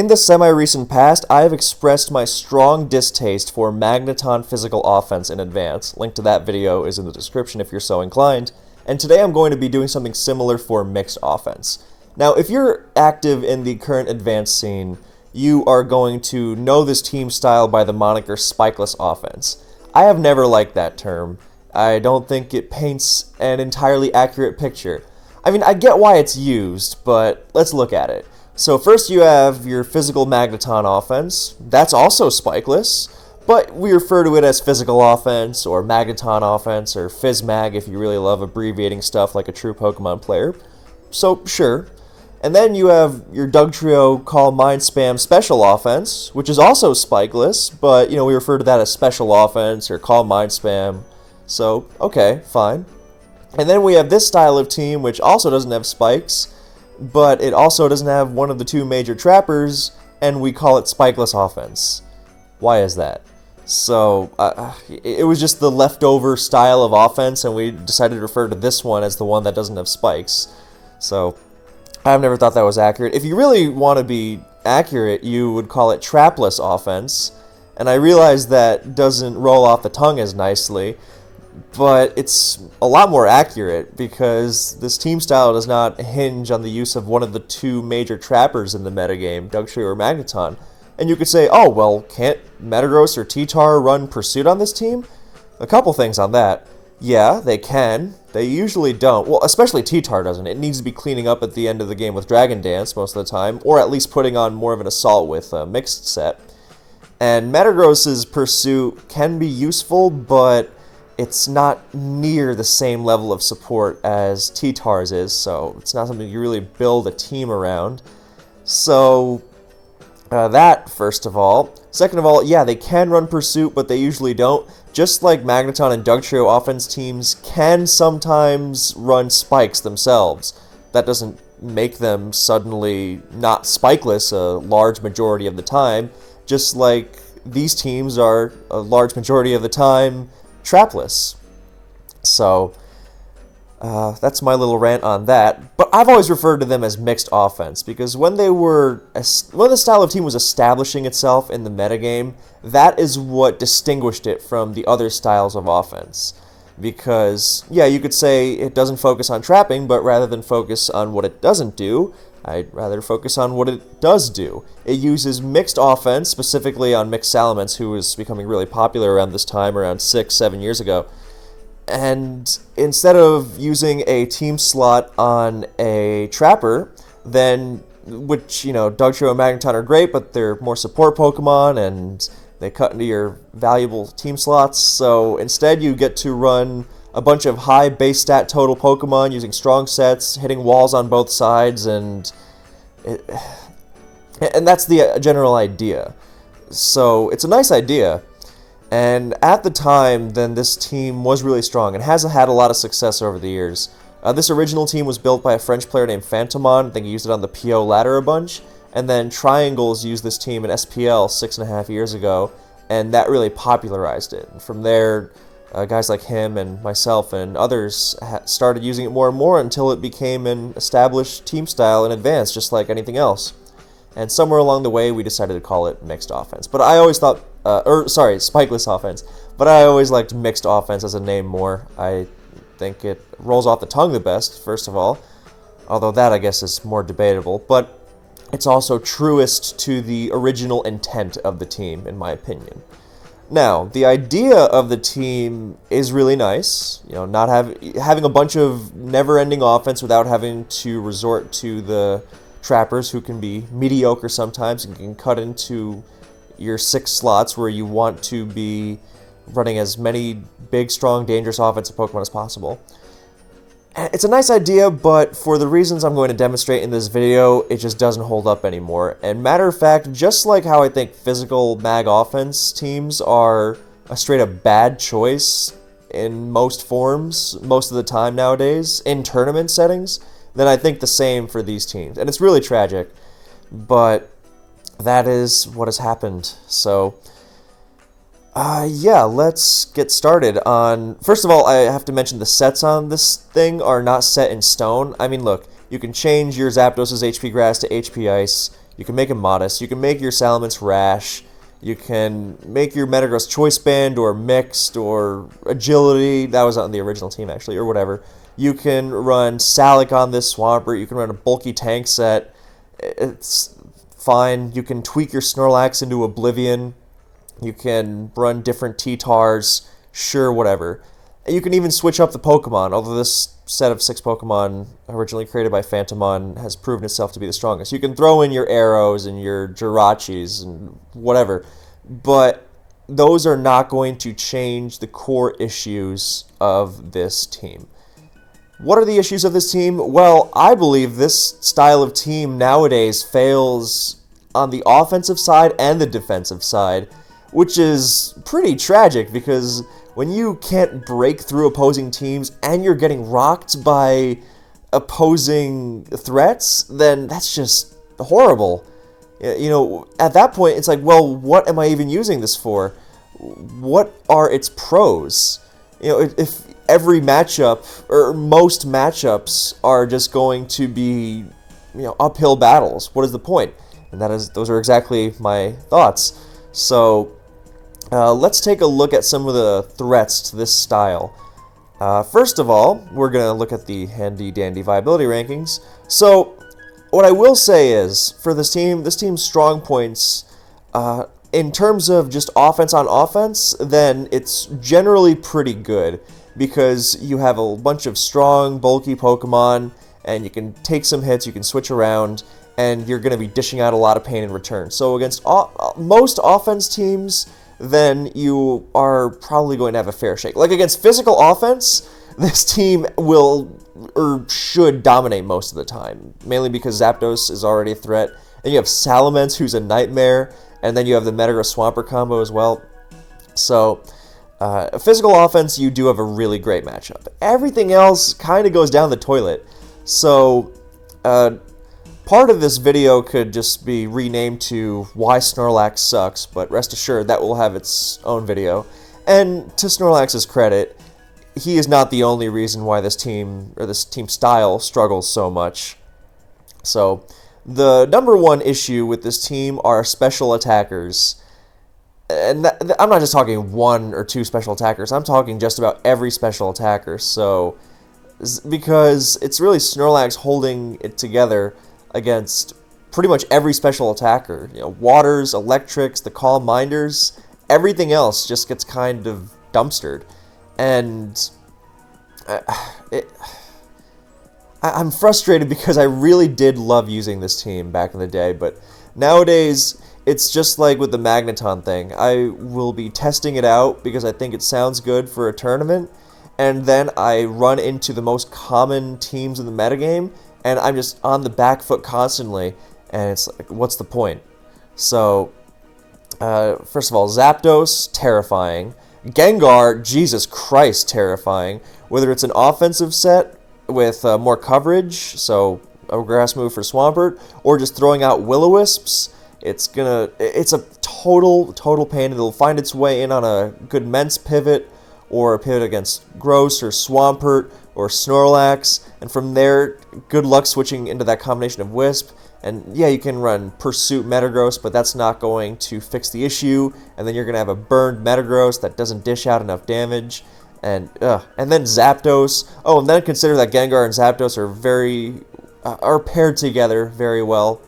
In the semi-recent past, I have expressed my strong distaste for Magneton Physical Offense in advance. Link to that video is in the description if you're so inclined. And today I'm going to be doing something similar for Mixed Offense. Now, if you're active in the current advanced scene, you are going to know this team style by the moniker Spikeless Offense. I have never liked that term. I don't think it paints an entirely accurate picture. I mean, I get why it's used, but let's look at it. So first you have your physical Magneton offense. That's also spikeless, but we refer to it as physical offense, or Magneton offense, or PhysMag if you really love abbreviating stuff like a true Pokemon player. So, sure. And then you have your Dugtrio Call Mind Spam special offense, which is also spikeless, but, we refer to that as special offense, or Call Mind Spam. So, okay, fine. And then we have this style of team, which also doesn't have spikes, but it also doesn't have one of the two major trappers, and we call it Spikeless Offense. Why is that? So, it was just the leftover style of offense, and we decided to refer to this one as the one that doesn't have spikes. So, I've never thought that was accurate. If you really want to be accurate, you would call it Trapless Offense, and I realize that doesn't roll off the tongue as nicely, but it's a lot more accurate because this team style does not hinge on the use of one of the two major trappers in the metagame, Dugtrio or Magneton. And you could say, oh, well, can't Metagross or T-Tar run Pursuit on this team? A couple things on that. Yeah, they can. They usually don't. Well, especially T-Tar doesn't. It needs to be cleaning up at the end of the game with Dragon Dance most of the time, or at least putting on more of an assault with a mixed set. And Metagross's Pursuit can be useful, but it's not near the same level of support as T-Tar's is, so it's not something you really build a team around. So, that, first of all. Second of all, yeah, they can run Pursuit, but they usually don't. Just like Magneton and Dugtrio offense teams can sometimes run spikes themselves. That doesn't make them suddenly not spikeless a large majority of the time, just like these teams are a large majority of the time trapless. So, that's my little rant on that. But I've always referred to them as mixed offense, because when the style of team was establishing itself in the metagame, that is what distinguished it from the other styles of offense. Because, yeah, you could say it doesn't focus on trapping, but rather than focus on what it doesn't do, I'd rather focus on what it does do. It uses mixed offense, specifically on Mixed Salamence, who was becoming really popular around this time, around 6-7 years ago. And instead of using a team slot on a trapper, then, which, Dugtrio and Magneton are great, but they're more support Pokemon, and they cut into your valuable team slots, so instead you get to run a bunch of high base stat total Pokemon using strong sets, hitting walls on both sides, and that's the general idea. So it's a nice idea, and at the time, then this team was really strong and has had a lot of success over the years. This original team was built by a French player named Phantomon. I think he used it on the PO ladder a bunch, and then Triangles used this team in SPL 6.5 years ago, and that really popularized it. And from there, guys like him and myself and others started using it more and more until it became an established team style in advance, just like anything else. And somewhere along the way, we decided to call it Mixed Offense. But I always thought, Spikeless Offense. But I always liked Mixed Offense as a name more. I think it rolls off the tongue the best, first of all. Although that, I guess, is more debatable. But it's also truest to the original intent of the team, in my opinion. Now, the idea of the team is really nice. Not having a bunch of never-ending offense without having to resort to the trappers who can be mediocre sometimes and can cut into your 6 slots where you want to be running as many big, strong, dangerous offensive Pokemon as possible. It's a nice idea, but for the reasons I'm going to demonstrate in this video, it just doesn't hold up anymore. And matter of fact, just like how I think physical mag offense teams are a straight-up bad choice in most forms, most of the time nowadays, in tournament settings, then I think the same for these teams. And it's really tragic, but that is what has happened. So, yeah, let's get started on... First of all, I have to mention the sets on this thing are not set in stone. I mean, look, you can change your Zapdos's HP Grass to HP Ice. You can make him modest. You can make your Salamence rash. You can make your Metagross Choice Band or Mixed or Agility. That was on the original team, actually, or whatever. You can run Salic on this Swampert. You can run a bulky tank set. It's fine. You can tweak your Snorlax into Oblivion. You can run different T-Tars. Sure, whatever. And you can even switch up the Pokemon, although this set of 6 Pokemon originally created by Phantomon has proven itself to be the strongest. You can throw in your Arrows and your Jirachis and whatever, but those are not going to change the core issues of this team. What are the issues of this team? Well, I believe this style of team nowadays fails on the offensive side and the defensive side, which is pretty tragic because when you can't break through opposing teams and you're getting rocked by opposing threats, then that's just horrible. You know, at that point, it's like, well, what am I even using this for? What are its pros? You know, if every matchup, or most matchups, are just going to be, you know, uphill battles, what is the point? And those are exactly my thoughts. So let's take a look at some of the threats to this style. First of all, we're going to look at the handy-dandy viability rankings. So, what I will say is, for this team's strong points, in terms of just offense on offense, then it's generally pretty good, because you have a bunch of strong, bulky Pokemon, and you can take some hits, you can switch around, and you're going to be dishing out a lot of pain in return. So against most offense teams, then you are probably going to have a fair shake. Like against physical offense, this team will or should dominate most of the time, mainly because Zapdos is already a threat, and you have Salamence, who's a nightmare, and then you have the Metagross Swampert combo as well. So, physical offense, you do have a really great matchup. Everything else kind of goes down the toilet. So, part of this video could just be renamed to Why Snorlax Sucks, but rest assured that will have its own video. And to Snorlax's credit, he is not the only reason why this team, or this team style, struggles so much. So, the number one issue with this team are special attackers. And I'm not just talking 1 or 2 special attackers, I'm talking just about every special attacker. So, because it's really Snorlax holding it together against pretty much every special attacker. You know, Waters, Electrics, the Calm Minders, everything else just gets kind of dumpstered. And I'm frustrated because I really did love using this team back in the day, but nowadays it's just like with the Magneton thing. I will be testing it out because I think it sounds good for a tournament, and then I run into the most common teams in the metagame, and I'm just on the back foot constantly, and it's like, what's the point? So, first of all, Zapdos, terrifying. Gengar, Jesus Christ, terrifying. Whether it's an offensive set with more coverage, so a grass move for Swampert, or just throwing out Will-O-Wisps, it's a total pain. It'll find its way in on a good Mence pivot, or a pivot against Gross or Swampert or Snorlax, and from there, good luck switching into that combination of Wisp. And yeah, you can run Pursuit Metagross, but that's not going to fix the issue, and then you're going to have a burned Metagross that doesn't dish out enough damage, and then Zapdos. Oh, and then consider that Gengar and Zapdos are paired together very well,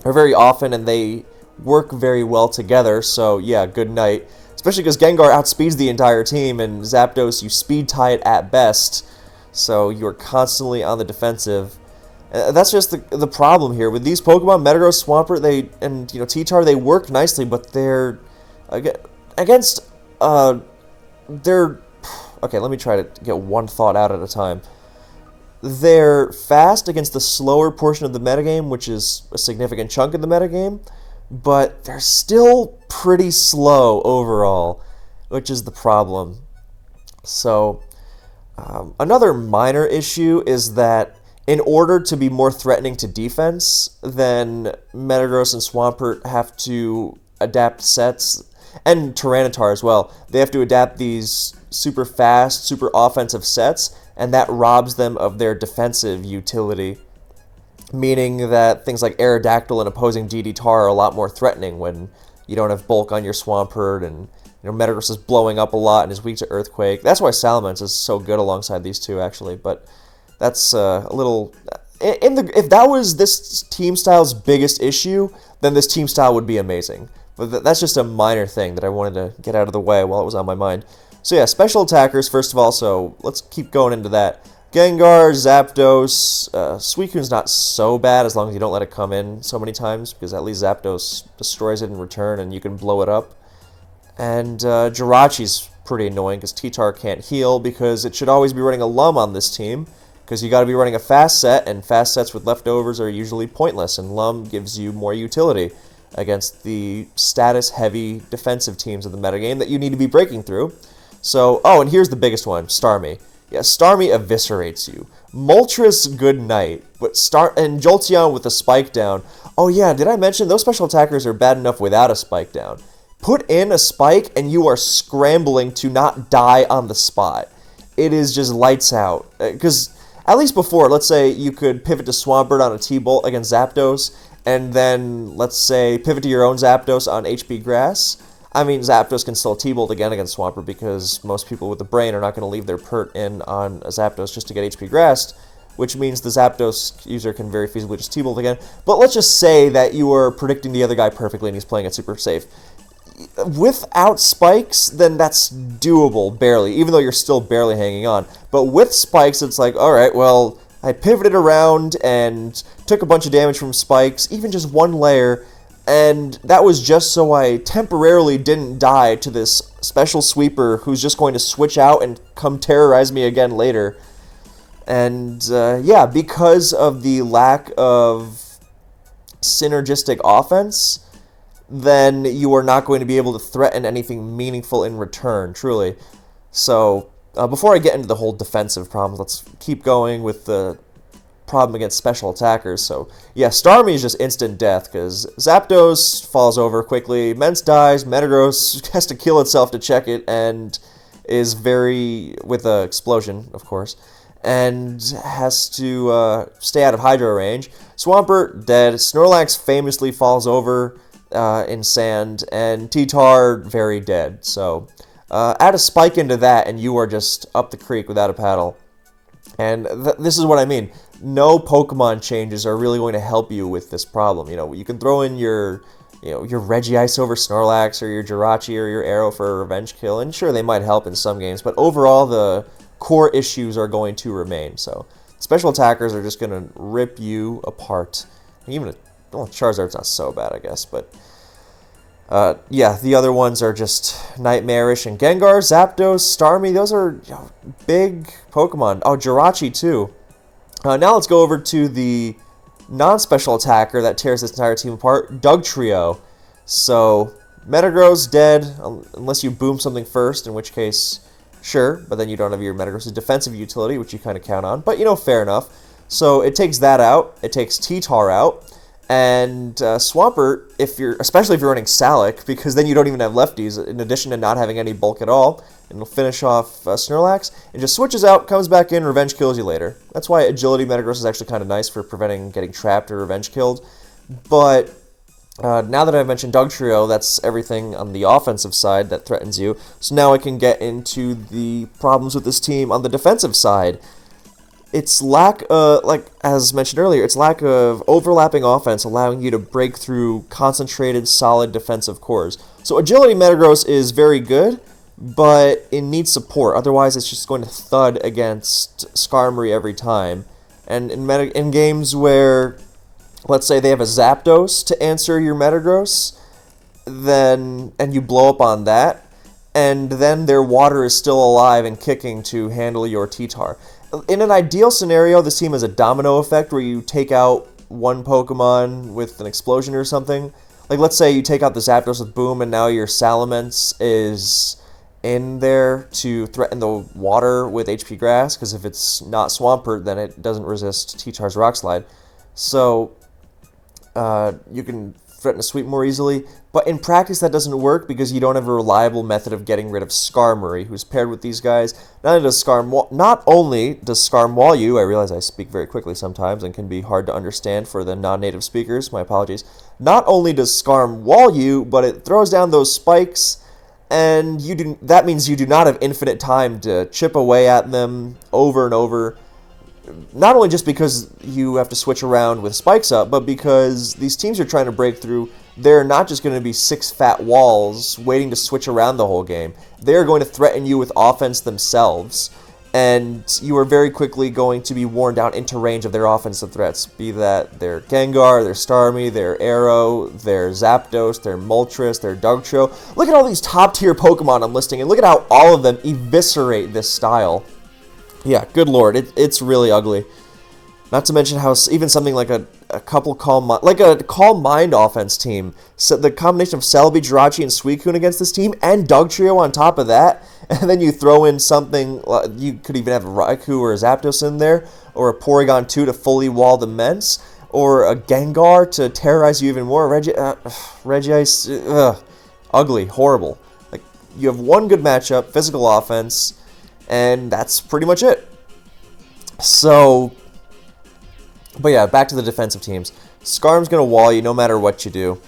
or very often, and they work very well together, so yeah, good night. Especially because Gengar outspeeds the entire team, and Zapdos, you speed tie it at best, so you're constantly on the defensive. That's just the problem here. With these Pokemon, Metagross, Swampert, and T-Tar, they work nicely, but they're against they're okay, let me try to get one thought out at a time. They're fast against the slower portion of the metagame, which is a significant chunk of the metagame, but they're still pretty slow overall, which is the problem. So, another minor issue is that in order to be more threatening to defense, then Metagross and Swampert have to adapt sets, and Tyranitar as well. They have to adapt these super fast, super offensive sets, and that robs them of their defensive utility. meaning that things like Aerodactyl and opposing DD Tar are a lot more threatening when you don't have bulk on your Swampert, and Metagross is blowing up a lot and is weak to Earthquake. That's why Salamence is so good alongside these two, actually. But that's a little... if that was this team style's biggest issue, then this team style would be amazing. But that's just a minor thing that I wanted to get out of the way while it was on my mind. So yeah, special attackers, first of all, so let's keep going into that. Gengar, Zapdos, Suicune's not so bad as long as you don't let it come in so many times, because at least Zapdos destroys it in return and you can blow it up. And Jirachi's pretty annoying because T-Tar can't heal, because it should always be running a Lum on this team, because you got to be running a fast set, and fast sets with leftovers are usually pointless, and Lum gives you more utility against the status-heavy defensive teams of the metagame that you need to be breaking through. So, oh, and here's the biggest one, Starmie. Yeah, Starmie eviscerates you. Moltres, good night. But and Jolteon with a spike down. Oh yeah, did I mention those special attackers are bad enough without a spike down? Put in a spike and you are scrambling to not die on the spot. It is just lights out. Because at least before, let's say you could pivot to Swampert on a T-Bolt against Zapdos, and then, let's say, pivot to your own Zapdos on HP Grass. I mean, Zapdos can still T-Bolt again against Swampert, because most people with the brain are not going to leave their Pert in on a Zapdos just to get HP Grassed, which means the Zapdos user can very feasibly just T-Bolt again. But let's just say that you are predicting the other guy perfectly and he's playing it super safe. Without spikes, then that's doable, barely, even though you're still barely hanging on. But with spikes, it's like, alright, well, I pivoted around and took a bunch of damage from spikes, even just one layer, and that was just so I temporarily didn't die to this special sweeper who's just going to switch out and come terrorize me again later. And yeah, because of the lack of synergistic offense, then you are not going to be able to threaten anything meaningful in return, truly. So, before I get into the whole defensive problems, let's keep going with the problem against special attackers. So yeah, Starmie is just instant death, because Zapdos falls over quickly, Mence dies, Metagross has to kill itself to check it, and is with an explosion, of course, and has to stay out of Hydro range. Swampert dead, Snorlax famously falls over in sand, and T-Tar very dead. So add a spike into that and you are just up the creek without a paddle. And this is what I mean. No Pokemon changes are really going to help you with this problem. You can throw in your Regice over Snorlax, or your Jirachi or your Arrow for a revenge kill, and sure, they might help in some games, but overall the core issues are going to remain. So special attackers are just going to rip you apart. Even Charizard's not so bad, I guess, but yeah, the other ones are just nightmarish. And Gengar, Zapdos, Starmie, those are big Pokemon. Oh, Jirachi too. Now let's go over to the non-special attacker that tears this entire team apart, Dugtrio. So, Metagross dead, unless you boom something first, in which case, sure, but then you don't have your Metagross's defensive utility, which you kind of count on. But, fair enough. So, it takes that out, it takes T-Tar out, and Swampert, especially if you're running Salic, because then you don't even have lefties, in addition to not having any bulk at all, and it'll finish off Snorlax, and just switches out, comes back in, revenge kills you later. That's why Agility Metagross is actually kind of nice for preventing getting trapped or revenge killed. But now that I've mentioned Dugtrio, that's everything on the offensive side that threatens you. So now I can get into the problems with this team on the defensive side. Its lack of, as mentioned earlier, its lack of overlapping offense allowing you to break through concentrated, solid defensive cores. So Agility Metagross is very good, but it needs support. Otherwise, it's just going to thud against Skarmory every time. And in games where, let's say they have a Zapdos to answer your Metagross, and you blow up on that, and then their water is still alive and kicking to handle your T-Tar. In an ideal scenario, this team has a domino effect where you take out one Pokemon with an explosion or something. Like, let's say you take out the Zapdos with Boom, and now your Salamence is in there to threaten the water with HP Grass, because if it's not Swampert, then it doesn't resist T-Tar's Rock Slide. So, you can threaten to sweep more easily. But in practice, that doesn't work because you don't have a reliable method of getting rid of Skarmory, who's paired with these guys. Not only does Skarm wall you, I realize I speak very quickly sometimes and can be hard to understand for the non-native speakers, my apologies. Not only does Skarm wall you, but it throws down those spikes, and that means you do not have infinite time to chip away at them over and over. Not only just because you have to switch around with spikes up, but because these teams you're trying to break through, they're not just going to be 6 fat walls waiting to switch around the whole game. They're going to threaten you with offense themselves, and you are very quickly going to be worn down into range of their offensive threats, be that their Gengar, their Starmie, their Arrow, their Zapdos, their Moltres, their Dugtrio. Look at all these top-tier Pokemon I'm listing, and look at how all of them eviscerate this style. Yeah, good lord, it's really ugly. Not to mention how even something like a Calm Mind offense team, so the combination of Celebi, Jirachi, and Suicune against this team, and Dugtrio on top of that, and then you throw in something, you could even have a Raikou or a Zapdos in there, or a Porygon 2 to fully wall the Mence, or a Gengar to terrorize you even more. Regice, ugly, horrible. Like, you have one good matchup, physical offense, and that's pretty much it. So, but yeah, back to the defensive teams. Skarm's going to wall you no matter what you do.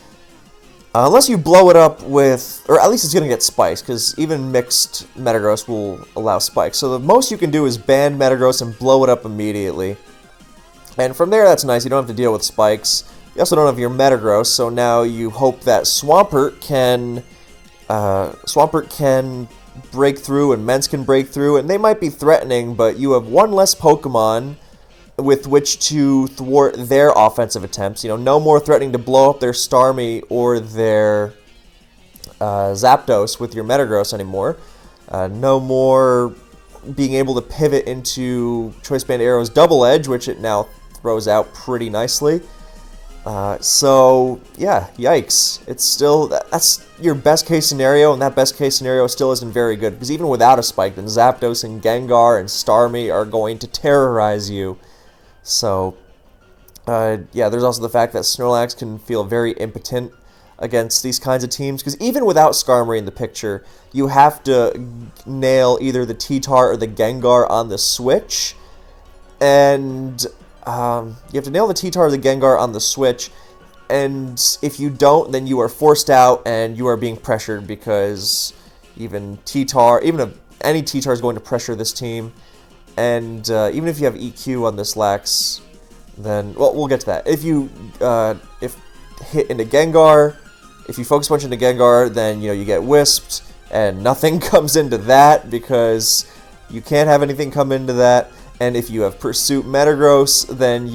Unless you blow it up with, or at least it's going to get spikes, because even mixed Metagross will allow spikes. So the most you can do is ban Metagross and blow it up immediately. And from there, that's nice. You don't have to deal with spikes. You also don't have your Metagross, so now you hope that Swampert can break through and Mence can break through, and they might be threatening, but you have one less Pokemon with which to thwart their offensive attempts. You know, no more threatening to blow up their Starmie or their Zapdos with your Metagross anymore. No more being able to pivot into Choice Band Arrow's Double Edge, which it now throws out pretty nicely. So, yeah, yikes. It's still, that's your best case scenario, and that best case scenario still isn't very good, because even without a spike, then Zapdos and Gengar and Starmie are going to terrorize you. So, yeah, there's also the fact that Snorlax can feel very impotent against these kinds of teams, because even without Skarmory in the picture, you have to nail either the T-Tar or the Gengar on the switch, and you have to nail the T-Tar or the Gengar on the switch, and if you don't, then you are forced out and you are being pressured, because even T-Tar, even if any T-Tar is going to pressure this team, and even if you have EQ on this Lax, then, well, we'll get to that. If you hit into Gengar, if you focus punch into Gengar, then, you know, you get wisped, and nothing comes into that, because you can't have anything come into that. And if you have Pursuit Metagross, then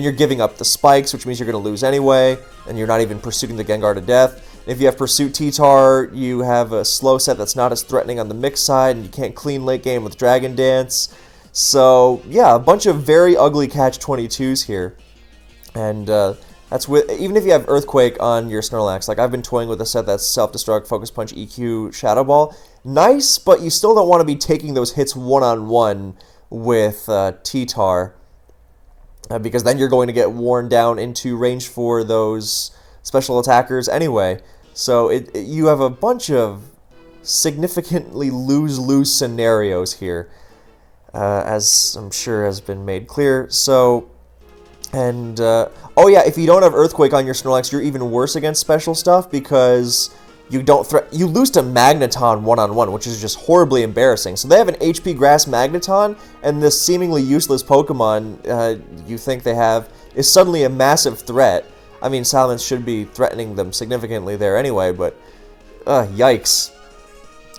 you're giving up the spikes, which means you're going to lose anyway, and you're not even pursuing the Gengar to death. If you have Pursuit T-Tar, you have a slow set that's not as threatening on the mix side, and you can't clean late game with Dragon Dance. So, yeah, a bunch of very ugly catch-22s here. And that's with, even if you have Earthquake on your Snorlax, like I've been toying with a set that's Self-Destruct, Focus Punch, EQ, Shadow Ball. Nice, but you still don't want to be taking those hits one-on-one with T-Tar, because then you're going to get worn down into range for those special attackers anyway. So you have a bunch of significantly lose-lose scenarios here, as I'm sure has been made clear. So, and, oh yeah, if you don't have Earthquake on your Snorlax, you're even worse against special stuff, because you lose to Magneton one-on-one, which is just horribly embarrassing. So they have an HP Grass Magneton, and this seemingly useless Pokemon you think they have is suddenly a massive threat. I mean, Salamence should be threatening them significantly there anyway, but yikes.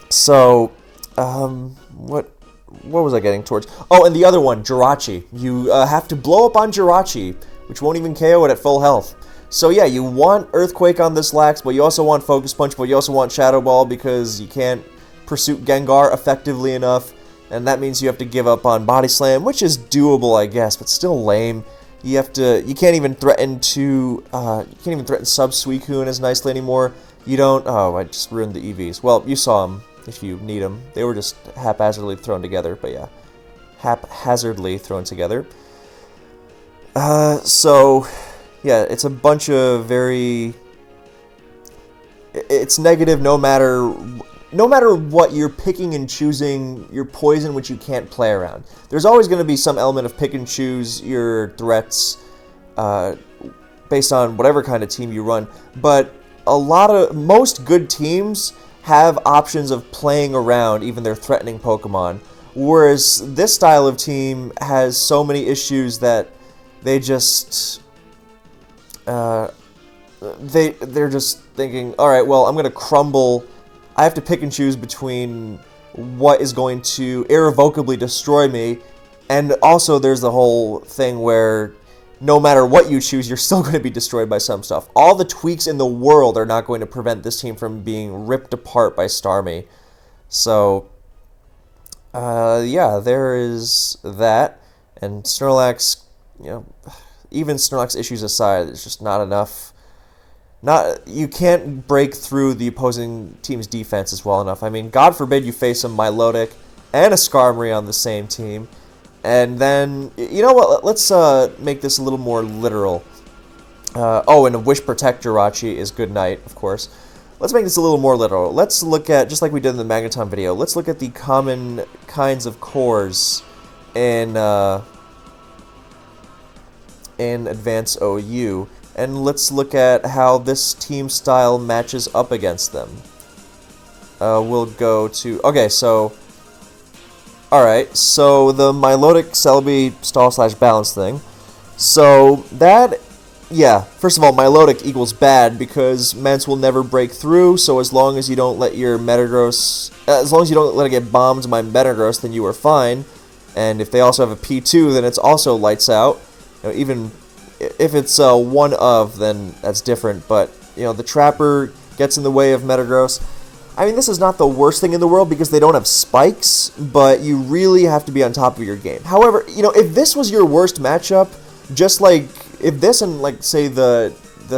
So, what was I getting towards? Oh, and the other one, Jirachi. You have to blow up on Jirachi, which won't even KO it at full health. So yeah, you want Earthquake on this Lax, but you also want Focus Punch, but you also want Shadow Ball, because you can't Pursuit Gengar effectively enough, and that means you have to give up on Body Slam, which is doable, I guess, but still lame. You can't even threaten Sub Suicune as nicely anymore. You don't, oh, I just ruined the EVs. Well, you saw them, if you need them. They were just haphazardly thrown together, but yeah, haphazardly thrown together. So, yeah, it's a bunch of very... It's negative no matter what. You're picking and choosing your poison, which you can't play around. There's always going to be some element of pick and choose your threats based on whatever kind of team you run. But most good teams have options of playing around even their threatening Pokemon. Whereas this style of team has so many issues that they just... they're just thinking, all right, well, I'm going to crumble. I have to pick and choose between what is going to irrevocably destroy me, and also there's the whole thing where no matter what you choose, you're still going to be destroyed by some stuff. All the tweaks in the world are not going to prevent this team from being ripped apart by Starmie. So, yeah, there is that. And Snorlax, even Snorlax issues aside, there's just not enough. You can't break through the opposing team's defenses well enough. I mean, God forbid you face a Milotic and a Skarmory on the same team. And then, you know what, let's make this a little more literal. And a Wish Protect Jirachi is good night, of course. Let's make this a little more literal. Let's look at, just like we did in the Magneton video, let's look at the common kinds of cores in Advanced OU. And let's look at how this team style matches up against them. We'll go to... Okay, so... Alright, so the Milotic Celebi stall/balance thing. So that... Yeah, first of all, Milotic equals bad because Ments will never break through, so as long as you don't let your Metagross... as long as you don't let it get bombed by Metagross, then you are fine. And if they also have a P2, then it's also lights out. Even... if it's one of, then that's different, but, the Trapper gets in the way of Metagross. I mean, this is not the worst thing in the world because they don't have spikes, but you really have to be on top of your game. However, if this was your worst matchup, just like, if this and, like, say, the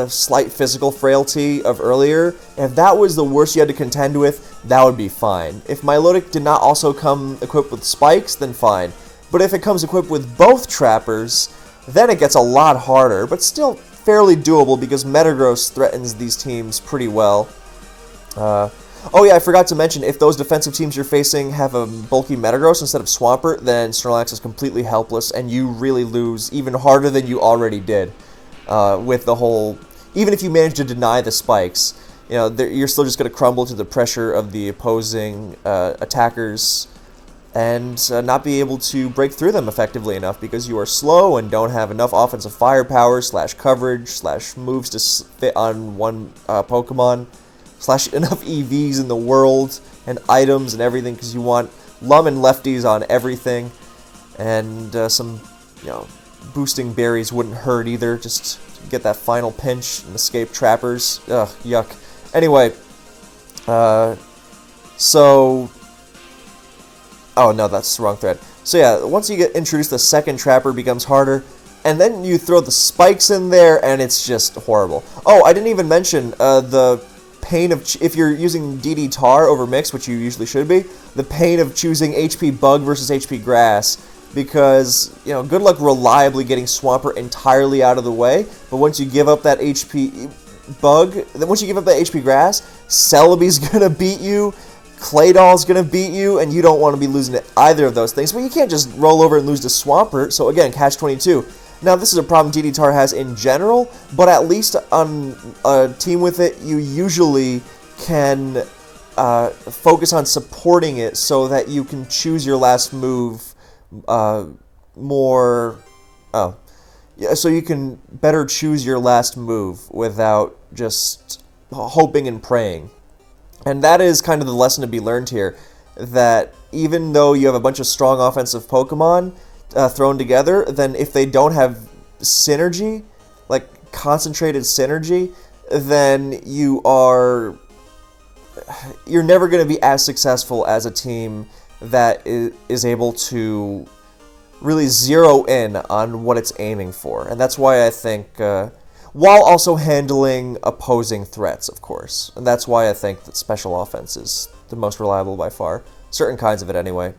slight physical frailty of earlier, if that was the worst you had to contend with, that would be fine. If Milotic did not also come equipped with spikes, then fine. But if it comes equipped with both Trappers, then it gets a lot harder, but still fairly doable because Metagross threatens these teams pretty well. Oh yeah, I forgot to mention, if those defensive teams you're facing have a bulky Metagross instead of Swampert, then Snorlax is completely helpless, and you really lose even harder than you already did. With the whole... Even if you manage to deny the spikes, you're still just going to crumble to the pressure of the opposing attackers and not be able to break through them effectively enough because you are slow and don't have enough offensive firepower / coverage / moves to fit on one Pokemon / enough EVs in the world and items and everything because you want Lum and Lefties on everything, and some boosting berries wouldn't hurt either, just to get that final pinch and escape Trappers. Ugh, yuck. Anyway, so... Oh, no, that's the wrong thread. So yeah, once you get introduced, the second Trapper becomes harder, and then you throw the spikes in there, and it's just horrible. Oh, I didn't even mention the pain of... if you're using DD Tar over Mix, which you usually should be, the pain of choosing HP Bug versus HP Grass, because, good luck reliably getting Swampert entirely out of the way, but once you give up that HP Bug, then once you give up that HP Grass, Celebi's gonna beat you, Claydol's gonna beat you, and you don't want to be losing to either of those things. But you can't just roll over and lose to Swampert, so again, Catch-22. Now, this is a problem DD Tar has in general, but at least on a team with it, you usually can focus on supporting it so that you can choose your last move more... Oh. Yeah, so you can better choose your last move without just hoping and praying. And that is kind of the lesson to be learned here, that even though you have a bunch of strong offensive Pokemon thrown together, then if they don't have synergy, like concentrated synergy, then you're never going to be as successful as a team that is able to really zero in on what it's aiming for. And that's why I think... while also handling opposing threats, of course. And that's why I think that Special Offense is the most reliable by far. Certain kinds of it, anyway.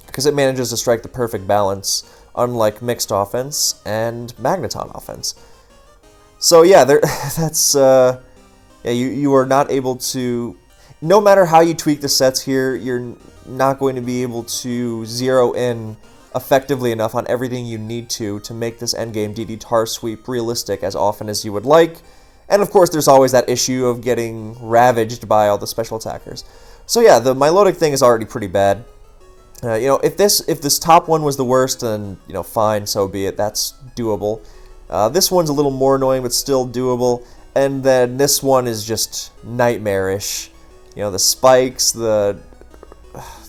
Because it manages to strike the perfect balance, unlike Mixed Offense and Magneton Offense. So yeah, that's yeah, you are not able to. No matter how you tweak the sets here, you're not going to be able to zero in effectively enough on everything you need to make this endgame DD tar sweep realistic as often as you would like. And of course, there's always that issue of getting ravaged by all the special attackers. So yeah, the Milotic thing is already pretty bad. You know, if this top one was the worst, then, you know, fine, so be it. That's doable. This one's a little more annoying, but still doable. And then this one is just nightmarish. You know, the spikes, the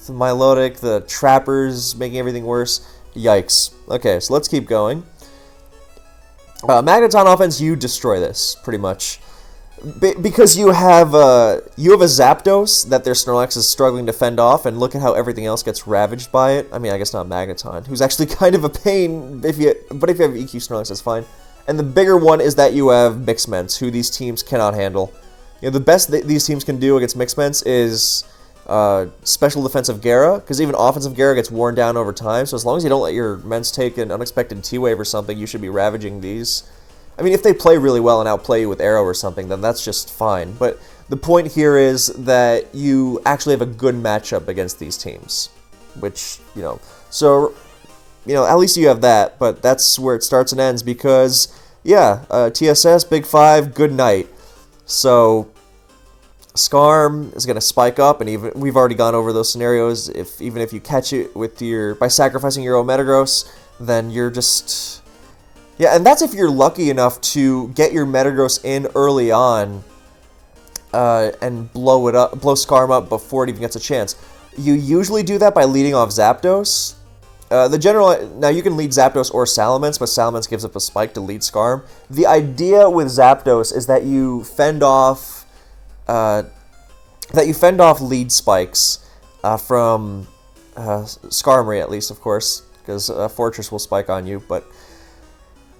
Milotic, the trappers making everything worse. Yikes. Okay, so let's keep going. Magneton offense, you destroy this, pretty much. Because you have a Zapdos that their Snorlax is struggling to fend off, and look at how everything else gets ravaged by it. I mean, I guess not Magneton, who's actually kind of a pain, but if you have EQ Snorlax, that's fine. And the bigger one is that you have Mixments, who these teams cannot handle. You know, the best these teams can do against Mixments is special defensive Gyara, because even offensive Gyara gets worn down over time, so as long as you don't let your Ments take an unexpected T-Wave or something, you should be ravaging these. I mean, if they play really well and outplay you with Arrow or something, then that's just fine. But the point here is that you actually have a good matchup against these teams, which, you know, so, you know, at least you have that, but that's where it starts and ends because, yeah, TSS, Big 5, good night. So Skarm is going to spike up, and even we've already gone over those scenarios. Even if you catch it with by sacrificing your own Metagross, then you're just... Yeah, and that's if you're lucky enough to get your Metagross in early on and blow Skarm up before it even gets a chance. You usually do that by leading off Zapdos. Now you can lead Zapdos or Salamence, but Salamence gives up a spike to lead Skarm. The idea with Zapdos is that you fend off lead spikes from Skarmory, at least, of course, because Fortress will spike on you, but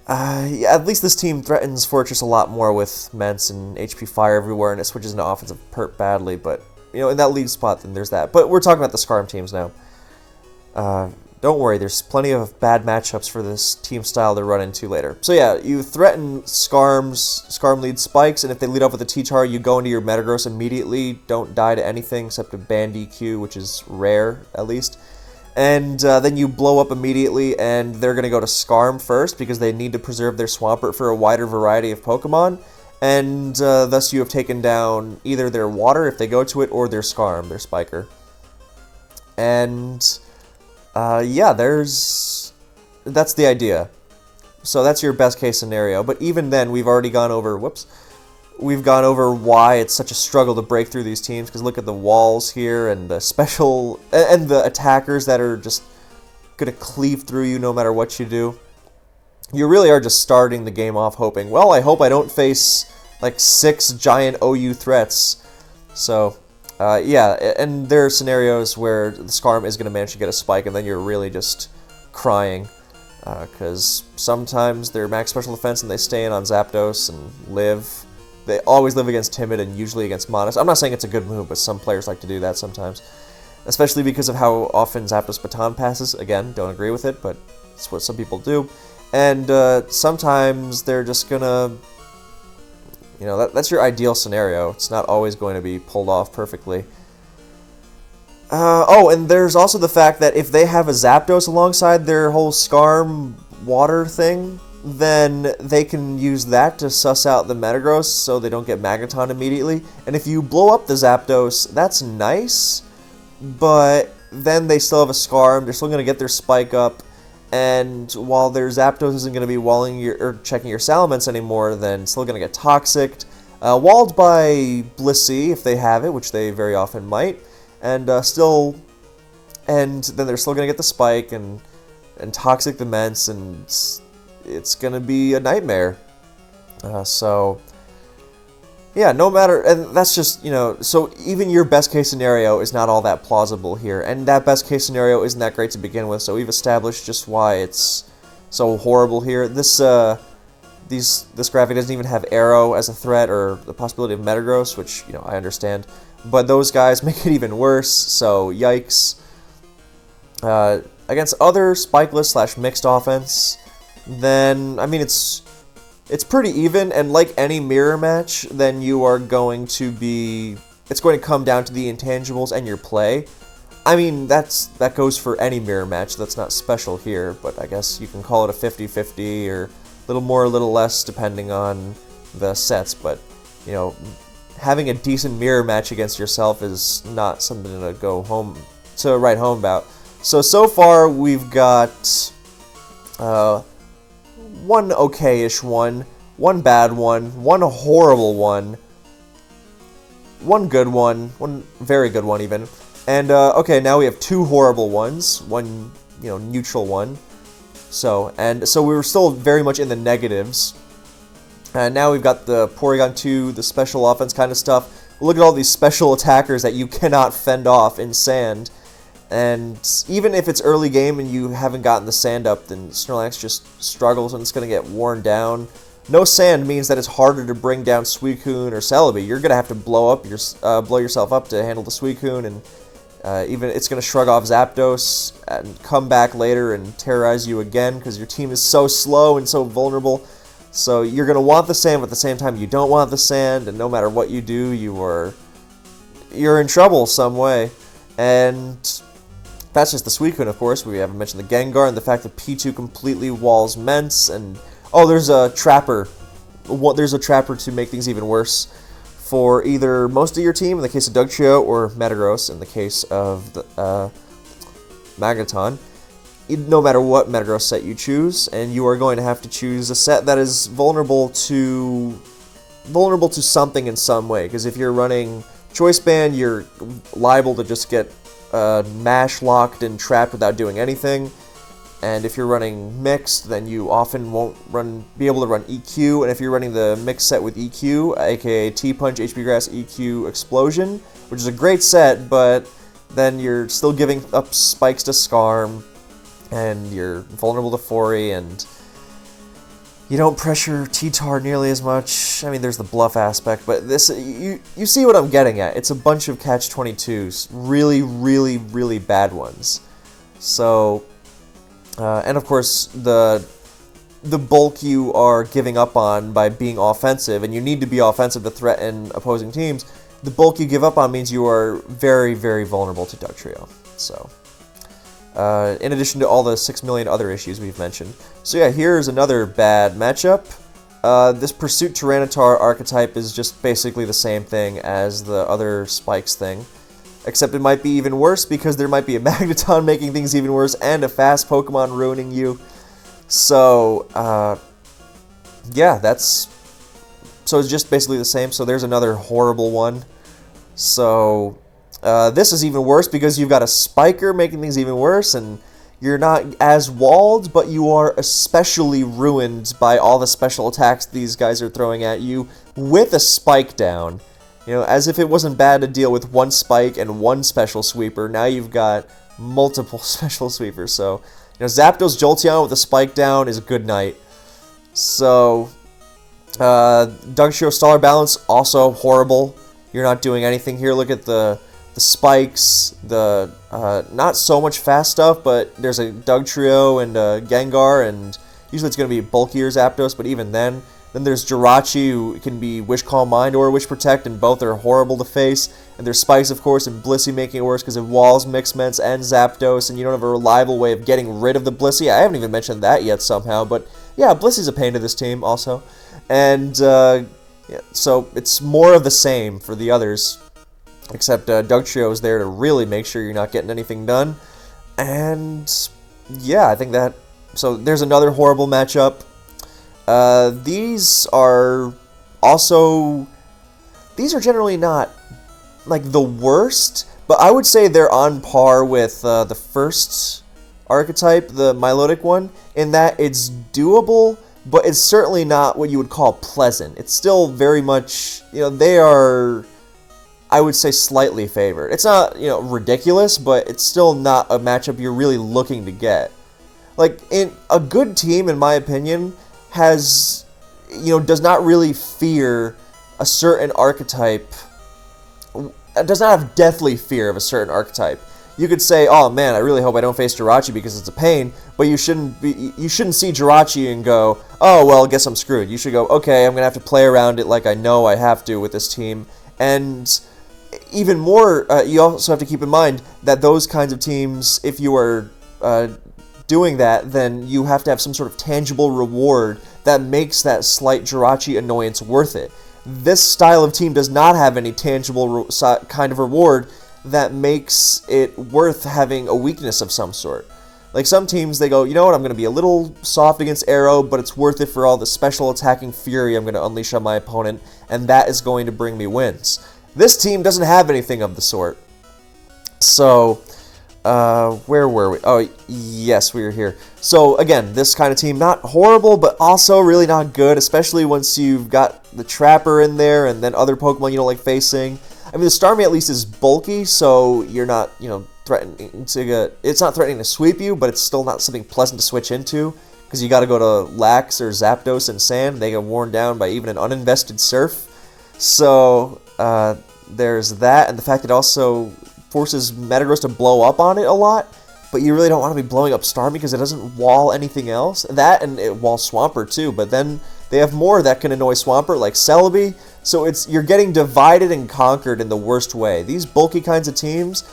yeah, at least this team threatens Fortress a lot more with Ments and HP Fire everywhere, and it switches into offensive perp badly, but, you know, in that lead spot, then there's that. But we're talking about the Skarm teams now. Don't worry, there's plenty of bad matchups for this team style to run into later. So yeah, you threaten Skarm lead spikes, and if they lead off with a T-Tar, you go into your Metagross immediately. Don't die to anything except a Band EQ, which is rare, at least. And then you blow up immediately, and they're going to go to Skarm first, because they need to preserve their Swampert for a wider variety of Pokemon. And thus you have taken down either their Water, if they go to it, or their Skarm, their Spiker. And... yeah, that's the idea. So that's your best case scenario. But even then, we've already gone over, we've gone over why it's such a struggle to break through these teams, because look at the walls here, and the and the attackers that are just going to cleave through you no matter what you do. You really are just starting the game off hoping, well, I hope I don't face, like, 6 giant OU threats. So... yeah, and there are scenarios where the Skarm is going to manage to get a spike, and then you're really just crying, because sometimes they're max special defense and they stay in on Zapdos and live. They always live against Timid and usually against Modest. I'm not saying it's a good move, but some players like to do that sometimes, especially because of how often Zapdos Baton passes. Again, don't agree with it, but it's what some people do. And sometimes they're just going to... You know, that's your ideal scenario. It's not always going to be pulled off perfectly. Oh, and there's also the fact that if they have a Zapdos alongside their whole Skarm water thing, then they can use that to suss out the Metagross so they don't get Magneton immediately. And if you blow up the Zapdos, that's nice, but then they still have a Skarm. They're still going to get their spike up. And while their Zapdos isn't going to be walling or checking your Salamence anymore, then still going to get Toxicked. Walled by Blissey, if they have it, which they very often might. And then they're still going to get the Spike and Toxic the Ments, and it's going to be a nightmare. So... yeah, no matter, and that's just, you know, so even your best case scenario is not all that plausible here, and that best case scenario isn't that great to begin with, so we've established just why it's so horrible here. This graphic doesn't even have Arrow as a threat, or the possibility of Metagross, which, you know, I understand, but those guys make it even worse, so yikes. Against other Spikeless / mixed offense, then, I mean, it's it's pretty even, and like any mirror match, then you are going to be... It's going to come down to the intangibles and your play. I mean, that goes for any mirror match. That's not special here, but I guess you can call it a 50-50 or a little more, a little less, depending on the sets. But, you know, having a decent mirror match against yourself is not something to write home about. So far we've got one okay-ish one bad one horrible one good one very good one even. And, okay, now we have 2 horrible ones, one, you know, neutral one. So we were still very much in the negatives. And now we've got the Porygon 2, the special offense kind of stuff. Look at all these special attackers that you cannot fend off in sand. And even if it's early game and you haven't gotten the sand up, then Snorlax just struggles and it's going to get worn down. No sand means that it's harder to bring down Suicune or Celebi. You're going to have to blow yourself up to handle the Suicune, and even it's going to shrug off Zapdos and come back later and terrorize you again because your team is so slow and so vulnerable. So you're going to want the sand, but at the same time you don't want the sand, and no matter what you do, you're in trouble some way. And that's just the Suicune, of course. We haven't mentioned the Gengar and the fact that P2 completely walls Mence, and oh, there's a Trapper. There's a Trapper to make things even worse for either most of your team, in the case of Dugtrio, or Metagross, in the case of the, Magneton. No matter what Metagross set you choose, and you are going to have to choose a set that is vulnerable to something in some way, because if you're running Choice Band, you're liable to just get mash locked and trapped without doing anything. And if you're running mixed, then you often won't be able to run EQ. And if you're running the mixed set with EQ, aka T-Punch, HP Grass, EQ, Explosion, which is a great set, but then you're still giving up spikes to Skarm, and you're vulnerable to Fori, and you don't pressure T-Tar nearly as much. I mean, there's the bluff aspect, but this, you see what I'm getting at. It's a bunch of catch-22s, really, really, really bad ones. So... and of course, the bulk you are giving up on by being offensive, and you need to be offensive to threaten opposing teams, the bulk you give up on means you are very, very vulnerable to Dugtrio. So, in addition to all the 6 million other issues we've mentioned. So yeah, here's another bad matchup. This Pursuit Tyranitar archetype is just basically the same thing as the other Spikes thing. Except it might be even worse because there might be a Magneton making things even worse and a fast Pokemon ruining you. So, yeah, so it's just basically the same. So there's another horrible one. So, this is even worse because you've got a Spiker making things even worse, and you're not as walled, but you are especially ruined by all the special attacks these guys are throwing at you with a Spike down. You know, as if it wasn't bad to deal with one Spike and one Special Sweeper, now you've got multiple Special Sweepers. So, you know, Zapdos Jolteon with a Spike down is a good night. So, Dugtrio Stellar Balance, also horrible. You're not doing anything here. Look at the spikes, not so much fast stuff, but there's a Dugtrio and a Gengar, and usually it's going to be bulkier Zapdos, but even then. Then there's Jirachi, who can be Wish Calm Mind or Wish Protect, and both are horrible to face. And there's Spikes, of course, and Blissey making it worse because it walls Mixments and Zapdos, and you don't have a reliable way of getting rid of the Blissey. I haven't even mentioned that yet somehow, but yeah, Blissey's a pain to this team also. And yeah, so it's more of the same for the others, except Dugtrio is there to really make sure you're not getting anything done. And yeah, I think that... So there's another horrible matchup. These are generally not, like, the worst, but I would say they're on par with, the first archetype, the Milotic one, in that it's doable, but it's certainly not what you would call pleasant. It's still very much, you know, they are, I would say, slightly favored. It's not, you know, ridiculous, but it's still not a matchup you're really looking to get. Like, in a good team, in my opinion, does not really fear a certain archetype, does not have deathly fear of a certain archetype. you could say, oh man, I really hope I don't face Jirachi because it's a pain, but you shouldn't see Jirachi and go, oh well, I guess I'm screwed. You should go, okay, I'm gonna have to play around it like I know I have to with this team. And even more, you also have to keep in mind that those kinds of teams, if you are doing that, then you have to have some sort of tangible reward that makes that slight Jirachi annoyance worth it. This style of team does not have any tangible kind of reward that makes it worth having a weakness of some sort. Like some teams, they go, you know what, I'm going to be a little soft against Arrow, but it's worth it for all the special attacking fury I'm going to unleash on my opponent, and that is going to bring me wins. This team doesn't have anything of the sort. So, where were we? Oh, yes, we were here. So, again, this kind of team, not horrible, but also really not good, especially once you've got the Trapper in there and then other Pokemon you don't like facing. I mean, the Starmie at least is bulky, so you're not, threatening to get... It's not threatening to sweep you, but it's still not something pleasant to switch into, because you got to go to Lax or Zapdos and Sand. They get worn down by even an uninvested Surf. So, there's that, and the fact it also forces Metagross to blow up on it a lot, but you really don't want to be blowing up Starmie because it doesn't wall anything else. That, and it walls Swampert too, but then they have more that can annoy Swampert, like Celebi, so you're getting divided and conquered in the worst way. These bulky kinds of teams,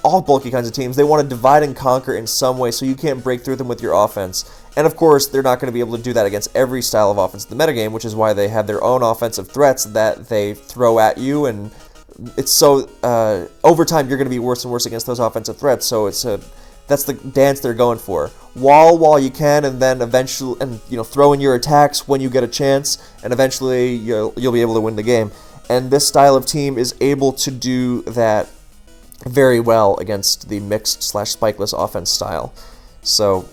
all bulky kinds of teams, they want to divide and conquer in some way so you can't break through them with your offense. And of course, they're not going to be able to do that against every style of offense in the metagame, which is why they have their own offensive threats that they throw at you, and it's so, over time, you're going to be worse and worse against those offensive threats, so that's the dance they're going for. Wall while you can, and then eventually, throw in your attacks when you get a chance, and eventually you'll be able to win the game. And this style of team is able to do that very well against the mixed/spikeless offense style. So,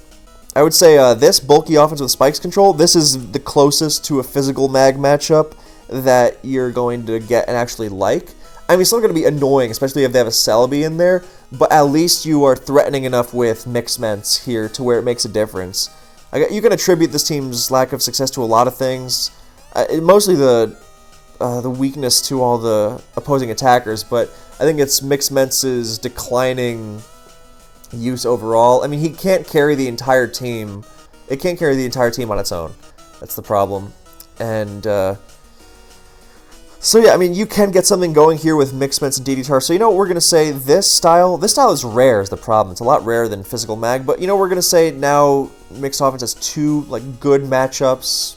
I would say this bulky offense with spikes control, this is the closest to a physical mag matchup that you're going to get and actually like. I mean, it's still going to be annoying, especially if they have a Celebi in there, but at least you are threatening enough with Mixments here to where it makes a difference. You can attribute this team's lack of success to a lot of things, mostly the weakness to all the opposing attackers, but I think it's Mixments' declining use overall. I mean, he can't carry the entire team. It can't carry the entire team on its own. That's the problem. And, so yeah, I mean, you can get something going here with Mixments and DD-Tar. So you know what we're going to say? This style is rare is the problem. It's a lot rarer than Physical Mag. But you know we're going to say now Mixed Offense has two good matchups.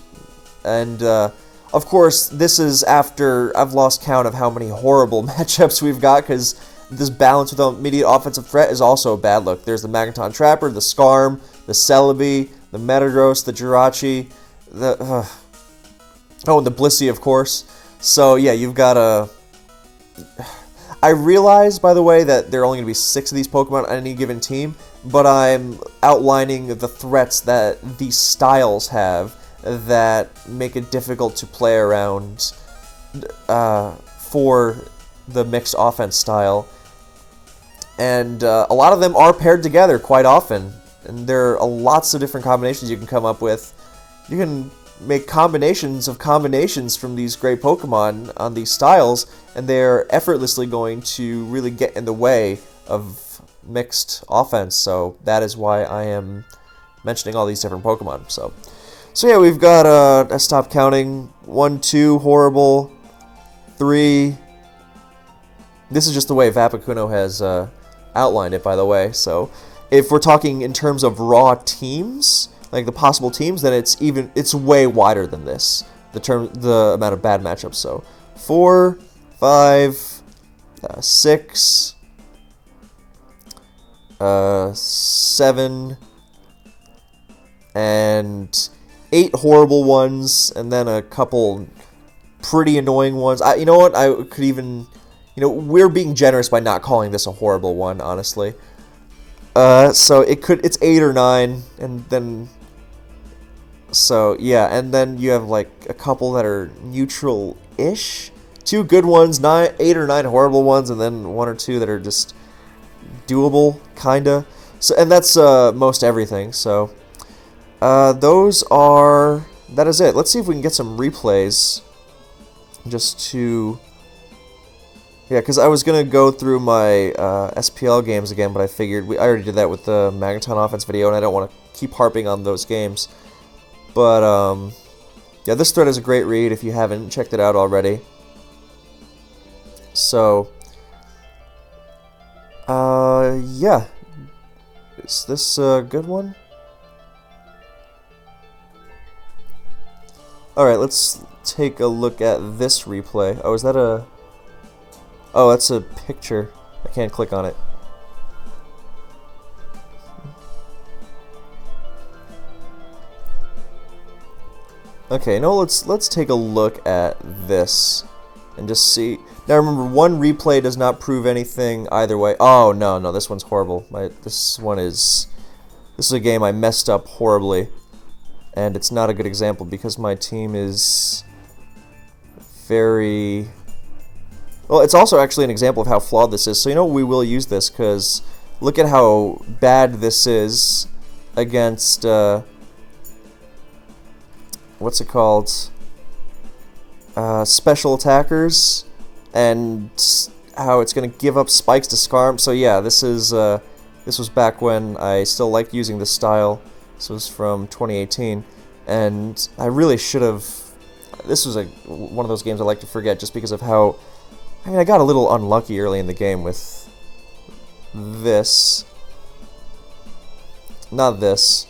And of course, this is after I've lost count of how many horrible matchups we've got, because this balance with immediate offensive threat is also a bad look. There's the Magneton Trapper, the Skarm, the Celebi, the Metagross, the Jirachi, and the Blissey, of course. So, yeah, you've got a... I realize, by the way, that there are only going to be 6 of these Pokemon on any given team, but I'm outlining the threats that these styles have that make it difficult to play around for the mixed offense style. And a lot of them are paired together quite often, and there are lots of different combinations you can come up with. You can make combinations of combinations from these great Pokemon on these styles, and they're effortlessly going to really get in the way of mixed offense, so that is why I am mentioning all these different Pokemon. So yeah, we've got, I stopped counting, 1, 2, horrible, 3, this is just the way Vapakuno has outlined it, by the way, so if we're talking in terms of raw teams, like the possible teams, then it's way wider than this. The amount of bad matchups. So 4, 5, 6, 7, and 8 horrible ones, and then a couple pretty annoying ones. You know what? I could even, we're being generous by not calling this a horrible one, honestly. So it's 8 or 9, and then. So, yeah, and then you have, a couple that are neutral-ish. 2 good ones, 8 or 9 horrible ones, and then 1 or 2 that are just doable, kinda. So, and that's most everything, so that is it. Let's see if we can get some replays just to Yeah, because I was going to go through my SPL games again, but I figured I already did that with the Magneton Offense video, and I don't want to keep harping on those games. But, yeah, this thread is a great read if you haven't checked it out already. So, yeah. Is this a good one? Alright, let's take a look at this replay. Oh, is that a... Oh, that's a picture. I can't click on it. Okay, no, let's take a look at this and just see. Now remember, one replay does not prove anything either way. Oh, no, this one's horrible. This is a game I messed up horribly, and it's not a good example because my team is very... Well, it's also actually an example of how flawed this is. So you know what, we will use this because look at how bad this is against what's it called? Special attackers, and how it's going to give up spikes to Scarm. So yeah, this was back when I still liked using this style. This was from 2018, and I really should have. This was one of those games I like to forget just because of how. I mean, I got a little unlucky early in the game with this. Not this.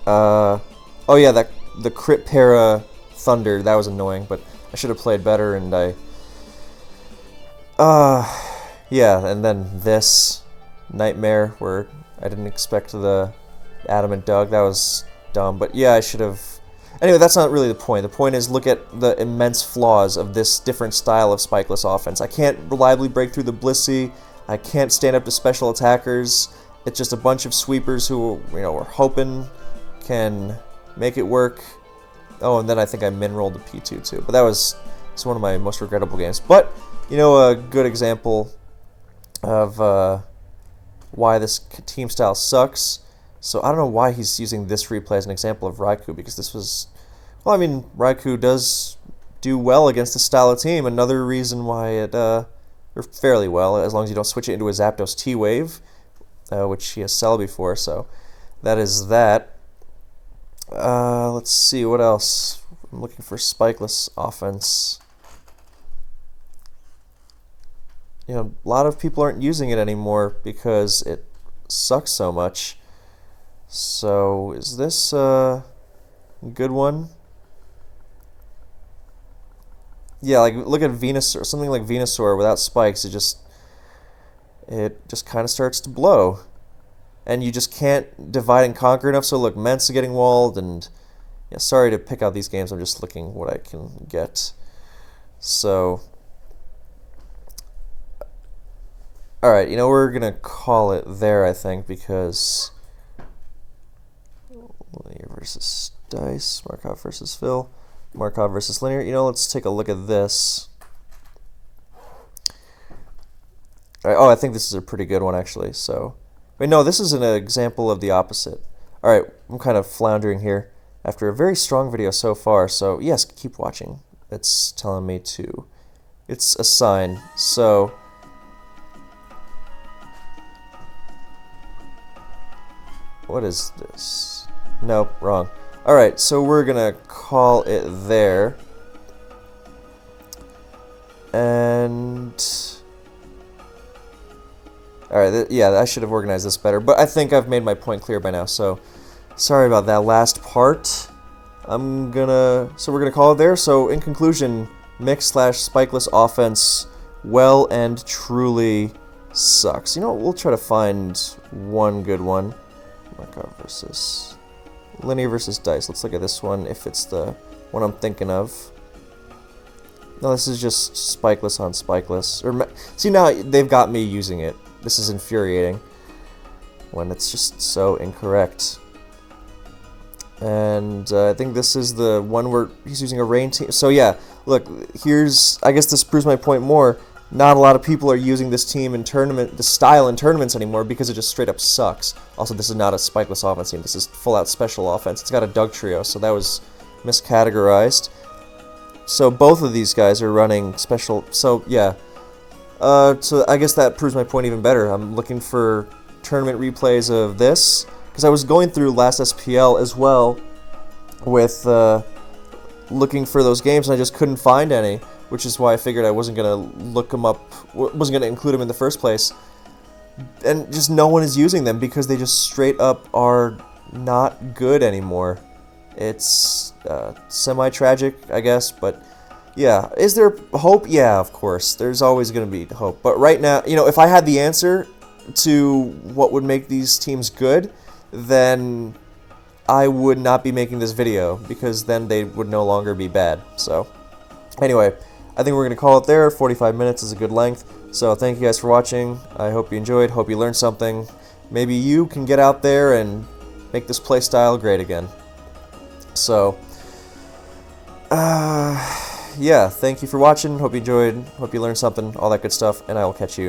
Oh yeah, the crit para thunder, that was annoying, but I should have played better, and yeah, and then this nightmare where I didn't expect the adamant Doug. That was dumb, but yeah, I should have. Anyway, that's not really the point. The point is, look at the immense flaws of this different style of Spikeless Offense. I can't reliably break through the Blissey. I can't stand up to special attackers. It's just a bunch of sweepers who, you know, we're hoping can make it work. Oh, and then I think I min-rolled the P2 too. But it's one of my most regrettable games. But, you know, a good example of why this team style sucks. So I don't know why he's using this replay as an example of Raikou, because this was... Well, I mean, Raikou does do well against this style of team. Another reason why it... or fairly well, as long as you don't switch it into a Zapdos T-Wave, which he has Celebi for, so that is that. Let's see, what else? I'm looking for Spikeless Offense. You know, a lot of people aren't using it anymore because it sucks so much. So, is this a good one? Yeah, like, look at Venusaur, something like Venusaur without spikes, it just kind of starts to blow. And you just can't divide and conquer enough, so look, Mensa getting walled, and, yeah, sorry to pick out these games, I'm just looking what I can get. So, alright, you know, we're gonna call it there, I think, because... Linear versus Dice, Markov versus Phil, Markov versus Linear. You know, let's take a look at this. Alright, oh, I think this is a pretty good one, actually, so... Wait, no, this is an example of the opposite. Alright, I'm kind of floundering here after a very strong video so far, so yes, keep watching. It's telling me to... It's a sign, so... What is this? Nope, wrong. Alright, so we're gonna call it there. And... Alright, yeah, I should have organized this better, but I think I've made my point clear by now, so... Sorry about that last part. So we're gonna call it there. So, in conclusion, Mix/Spikeless Offense well and truly sucks. You know what, we'll try to find one good one. Markov versus... Linear versus Dice. Let's look at this one, if it's the one I'm thinking of. No, this is just Spikeless on Spikeless. See, now they've got me using it. This is infuriating when it's just so incorrect. And I think this is the one where he's using a rain team. So yeah, look, I guess this proves my point more. Not a lot of people are using this team in this style in tournaments anymore because it just straight up sucks. Also, this is not a Spikeless Offense team. This is full-out Special Offense. It's got a Doug Trio, so that was miscategorized. So both of these guys are running special. So yeah. So I guess that proves my point even better. I'm looking for tournament replays of this because I was going through last SPL as well with looking for those games, and I just couldn't find any, which is why I figured I wasn't gonna look them up, wasn't gonna include them in the first place. And just no one is using them because they just straight up are not good anymore. It's semi-tragic, I guess, but yeah. Is there hope? Yeah, of course. There's always going to be hope. But right now, you know, if I had the answer to what would make these teams good, then I would not be making this video, because then they would no longer be bad. So, anyway, I think we're going to call it there. 45 minutes is a good length. So, thank you guys for watching. I hope you enjoyed. Hope you learned something. Maybe you can get out there and make this playstyle great again. So, yeah, thank you for watching. Hope you enjoyed. Hope you learned something. All that good stuff. And I will catch you